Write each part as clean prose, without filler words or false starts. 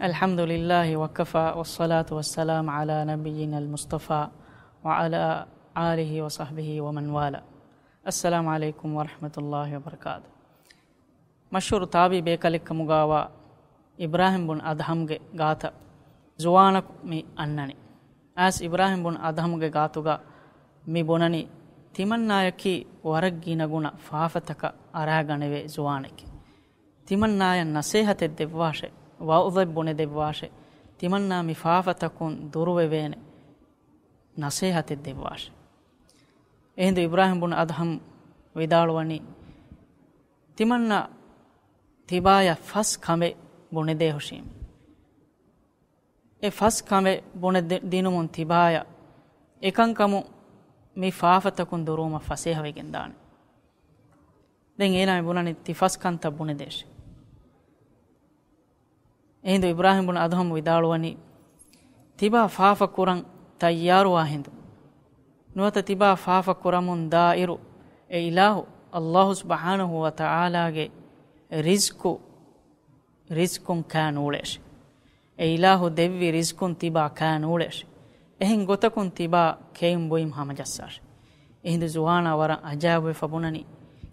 الحمد لله وكفى والصلاة والسلام على نبينا المصطفى وعلى آله وصحبه ومن والاه. السلام عليكم ورحمة الله وبركاته. مشهور تابي بيكالك مغاوا إبراهيم بن أدهم غاتا زوانك مي أنني آس إبراهيم بن أدهم غاتوغا مي بونني تمنايكي ورقي نغونا فافتك أراغنوي زوانك تمنايا نصيحة الدبواشي وأضب بني دبواشي تمنى مفافتكون دروي بين نصيحة الدبواشي إهندو إبراهيم بن أدهم ويدالواني تمنى تبايا فس كمي بني دهوشيم فس كمي بني دينمون تبايا إكان كمو مفافتكون دروما فسيها ويجندان دين إينا بناني تفس كانتا بني دهش එහෙඳු ඉබ්‍රාහීම් බුන අදහම් විදාළුවනි තිබා ෆාෆ කුරන් තයාරුවා හිඳු නුවත තිබා ෆාෆ කුරමුන් දායිරු ඒ ඉලාහු අල්ලාහ් සුබ්හානහු වතාලාගේ රිස්කුන් කානූලෙෂ් ඒ ඉලාහු දෙව්වි රිස්කුන් තිබා කානූලෙෂ් එහෙන් ගොතකුන් තිබා කේම් බොයිම් හමජස්සාෂ් එහෙඳු ජුවානා වර අජාබෙ ෆබුනනි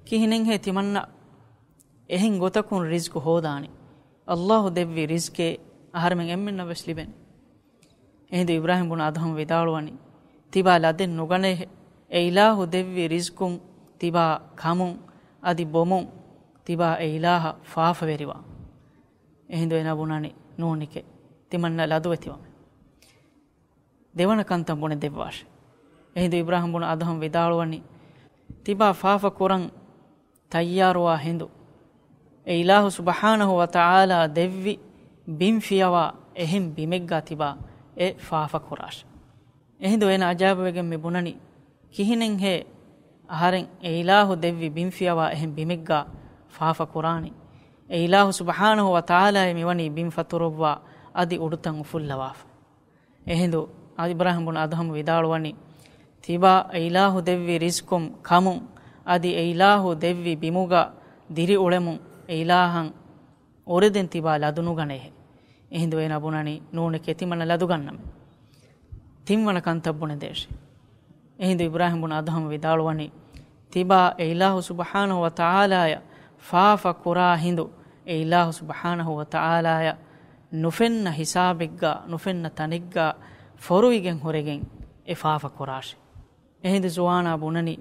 කිහිනෙන් හේ තිමන්න එහෙන් ගොතකුන් රිස්කු හෝදානි الله දෙව්වි රිස්කේ ආහාරමෙන් එම්මෙන්න වෙස්ලිබෙන් එහෙඳු ඉබ්‍රාහීම් බුන අදහම් විදාළුවනි තිබා ලදෙන් නුගනේ ඒ ඉලාහු දෙව්වි රිස්කුන් තිබා කමුන් අදි බොමුන් තිබා ඒ ඉලාහ ෆාෆ වෙරිවා එහෙඳු එන බුනනි නෝනිකේ තිමන්න ලදුවෙතිවම දෙවන කන්තම් බුන දෙවවාෂ එහෙඳු ඉබ්‍රාහීම් බුන අදහම් විදාළුවනි තිබා ෆාෆ කුරන් තයාරුවා හිඳු ඒ ඉලාහු සුබ්හානහු වතාලා දෙව්වි බිම් ෆියවා එහෙම් බිමෙග්ගා තිබා ඒ ෆාෆ කුරාෂ එහෙඳු එන අජාබ වෙගෙන් මෙ බුනනි කිහිනෙන් හේ ආහාරෙන් ඒ ඉලාහු දෙව්වි බිම් ෆියවා එහෙම් බිමෙග්ගා ෆාෆ කුරානි ඒ ඉලාහු සුබ්හානහු වතාලා මෙවනි බිම් ෆතුරවා අදි උඩුතන් උෆුල්ලවාෆ එහෙඳු ඉබ්‍රාහීම් බුන අදහම් විදාළුවනි තිබා ඒ ඉලාහු දෙව්වි රිස්කුම් කමුන් අදි ඒ ඉලාහු දෙව්වි බිමුගා දිරි උලෙමුන් ඉලාහන් ඔරෙදෙන් තිබා ලදුනු ගණෙහි එහෙඳු එන බුණනි නෝනේ කෙතිමන ලදු ගන්නම තිම්වන කන්තබ්බුන දේශේ එහෙඳු ඉබ්‍රාහීම් බුන අදහම් විදාළුවනි තිබා ඉලාහු සුබ්හානහු වතාලාය ෆාෆ කුරා හිඳු ඉලාහු සුබ්හානහු වතාලාය නුෆෙන්න හිසාබෙග්ගා නුෆෙන්න තනිග්ගා ෆොරුයිගෙන් හොරෙගෙන් ඒ ෆාෆ කුරාෂ එහෙඳු ජුවානා බුණනි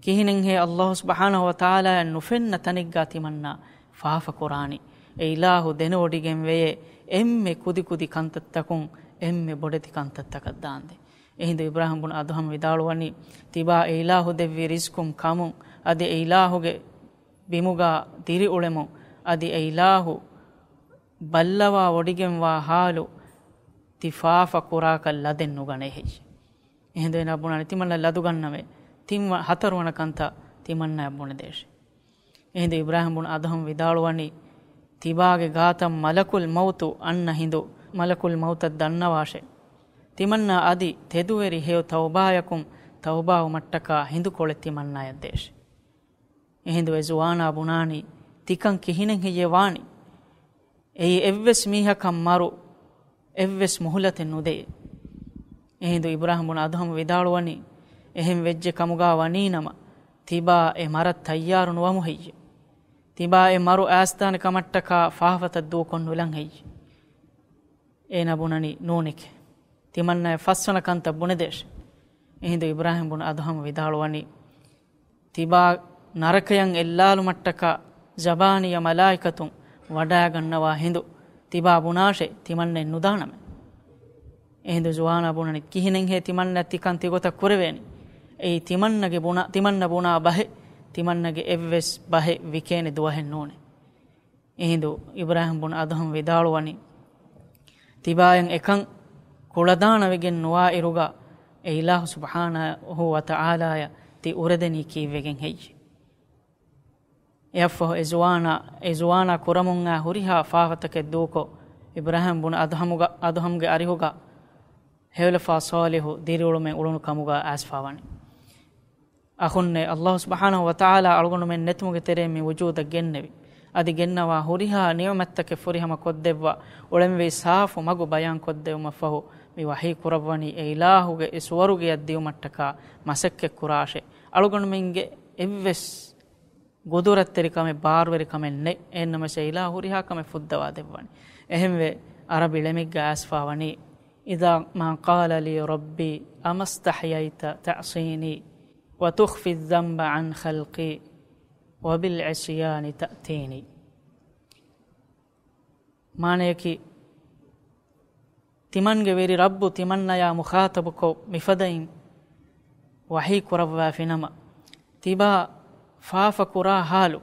කිහිනෙන් හේ අල්ලාහ් සුබ්හානහු වතාලා නුෆෙන්න තනිග්ගා තිමන්නා ෆාෆ කුරානි ඒ ඉලාහු දෙනෝඩිගෙන් වේ එම්මෙ කුදි කුදි කන්තත්තකුන් එම්මෙ බොඩති කන්තත්තක දාන්දේ එහෙඳු ඉබ්‍රාහීම් බුන අදහම් විදාළුවනි තිබා ඒ ඉලාහු දෙව්වි රිස්කුම් කමුන් අදි ඒ ඉලාහුගේ බිමුගා දිරි උලෙමු අදි ඒ ඉලාහු බල්ලවා වොඩිගෙන් වා හාලු තිෆාෆ කුරාක ලදෙන් නුගණෙහි එහෙඳු එන බුණනි තිමන්න ලදු ගන්නවේ තිම්ව හතරවන කන්ත තිමන්න යබුණ දේශ එහෙඳු ඉබ්‍රාහීම් බුන අදහම් විදාළුවනි තිබාගේ ගාතම් මලකුල් මෞතු අන්න හිඳු මලකුල් මෞත දන්නවාෂේ තිමන්න අදි තෙදුවෙරි හේව තවබායකුම් තවබාව මට්ටකා හිඳු කොළ තිමන්න ය දේශ එහෙඳු එසුවානා බුනානි තිකන් කිහිනෙන් හියේ වානි ඒ එව්වස් මීහකම් මරු එව්වස් මුහලතෙන් නුදේ එහෙඳු ඉබ්‍රාහීම් බුන අදහම් විදාළුවනි එහෙම් වෙජ්ජ කමුගා වනීනම තිබා ඒ මරත් තයාරු නොවමු හෙయ్య තිබා ඒ මරු ආස්ථාන කමට්ටකා ෆාහවත දෝ කොන්නු ලං හෙయ్య ඒ නබුනනි නෝනික තිමන්න ෆස්වන කන්ත බුන දේශ එහෙඳු ඉබ්‍රාහීම් බුන අදහම් විදාළුවනි තිබා නරකයන් එල්ලාලු මට්ටකා ජබානිය මලායිකතුන් වඩා ගන්නවා හිඳු තිබා බුනාෂේ තිමන්නේ නුදානම එහෙඳු ජුවානා බුනනි කිහිනෙන් හේ තිමන්න තිකන් තිගොත කුරවේනි ඒ තිමන්න බුනා බහෙ තිමන්නගේ එව්වෙස් බහෙ විකේනේ දුවහෙන් නෝනේ එහෙඳු ඉබ්‍රාහීම් බුන අදහම් විදාළුවනි තිබායන් එකන් කුලදාන වෙගෙන් නොවා ඉරුගා ඒ ඉලාහ් සුබ්හානහු වතාලාය ති උරදෙනි කීවෙගෙන් හෙයි එෆෝ එසුවානා කුරමුන්ගා හුරිහා ෆාවතකෙ දූකෝ ඉබ්‍රාහීම් බුන අදහම්ගේ අරිහුගා හෙවලෆා සාලිහු දිරිඋළුමෙන් උළුණු කමුගා ආස්ෆාවනි ಅಹುನ್ನೆ ಅಲ್ಲಾಹ್ ಸುಬ್ಹಾನಹು ವ ತಆಲಾ ಅಳುಗೊಂಡು ಮೆನ್ ನೆತುಮುಗೆ ತೆರೆಮಿ ವಜೂದ ಗೆನ್ನೆವಿ ಅದಿ ಗೆನ್ನವಾ ಹುರಿಹಾ ನಿಯಮತ್ತಕ್ಕೆ ಫುರಿಹಮ ಕೊದ್ದೆವ್ವ ಒಳೆಂವೆ ಸಾಫು ಮಗು ಬಯಾನ್ ಕೊದ್ದೆವು ಮಫಹು ಮಿ ವಹಿ ಕುರವ್ವನಿ ಎ ಇಲಾಹುಗೆ ಎ ಸುವರುಗೆ ಅದ್ದಿಯು ಮಟ್ಟಕ ಮಸಕ್ಕೆ ಕುರಾಶೆ ಅಳುಗೊಂಡು ಮೆಂಗೆ ಎವ್ವೆಸ್ ಗೊದುರತ್ತೆರಿ ಕಮೆ ಬಾರ್ವೆರಿ ಕಮೆ ನೆ ಎನ್ನಮಸೆ ಇಲಾ ಹುರಿಹಾ ಕಮೆ ಫುದ್ದವಾ ದೆವ್ವನಿ ಎಹೆಂವೆ ಅರಬಿ ಲೆಮಿಗ್ಗ ಆಸ್ಫಾವನಿ ಇದಾ ಮಾ ಕಾಲ ಲಿ ರಬ್ಬಿ ಅಮಸ್ತಹಯೈತ ತಅಸೀನಿ وتخفي الذنب عن خلقي وبالعصيان تأتيني ಮಾನೆಯಕಿ ತಿಮನ್ಗೆ ವೇರಿ ರಬ್ಬು ತಿಮನ್ನಯ ಮುಖಾತಬುಕೊ ಮಿಫದೈನ್ ವಹಿ ಕುರವ್ವಾ ಫಿನಮ ತಿಬಾ ಫಾಫ ಕುರಾ ಹಾಲು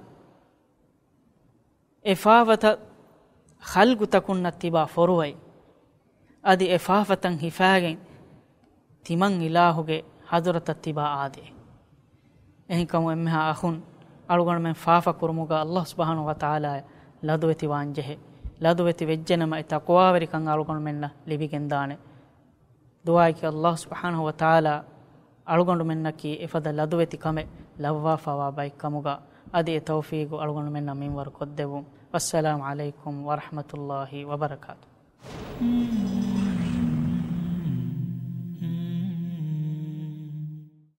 ಎಫಾವತ ಖಲ್ಗು ತಕುನ್ನ ತಿಬಾ ಫೊರುವೈ ಅದಿ ಎಫಾಫತಂ ಹಿಫಾಗೆನ್ ತಿಮನ್ ಇಲಾಹುಗೆ ಹದುರತ ತಿಬಾ ಆದೆ ಎಹಿಕಮು ಎಮ್ಮೆಹಾ ಅಹುನ್ ಅಳುಗಣ ಮೆನ್ ಫಾಫ ಕುರುಮುಗ ಅಲ್ಲಾಹ್ ಸುಬ್ಹಾನಹು ವ ತಆಲಾ ಲದುವೆತಿ ವಾಂಜೆಹೆ ಲದುವೆತಿ ವೆಜ್ಜೆನಮ ಎ ತಕ್ವಾವರಿ ಕಂ ಅಳುಗಣ ಮೆನ್ನ ಲಿಬಿಗೆಂದಾನೆ ದುಆಯಿಕೆ ಅಲ್ಲಾಹ್ ಸುಬ್ಹಾನಹು ವ ತಆಲಾ ಅಳುಗಂಡು ಮೆನ್ನಕಿ ಎಫದ ಲದುವೆತಿ ಕಮೆ ಲವ್ವಾ ಫವಾ ಬೈ ಕಮುಗ ಅದಿ ಎ ತೌಫೀಗು ಅಳುಗಂಡು ಮೆನ್ನ ಮಿಂವರ್ ಕೊದ್ದೆವು. ವಸ್ಸಲಾಮು ಅಲೈಕುಂ ವರಹಮತುಲ್ಲಾಹಿ ವಬರಕಾತು.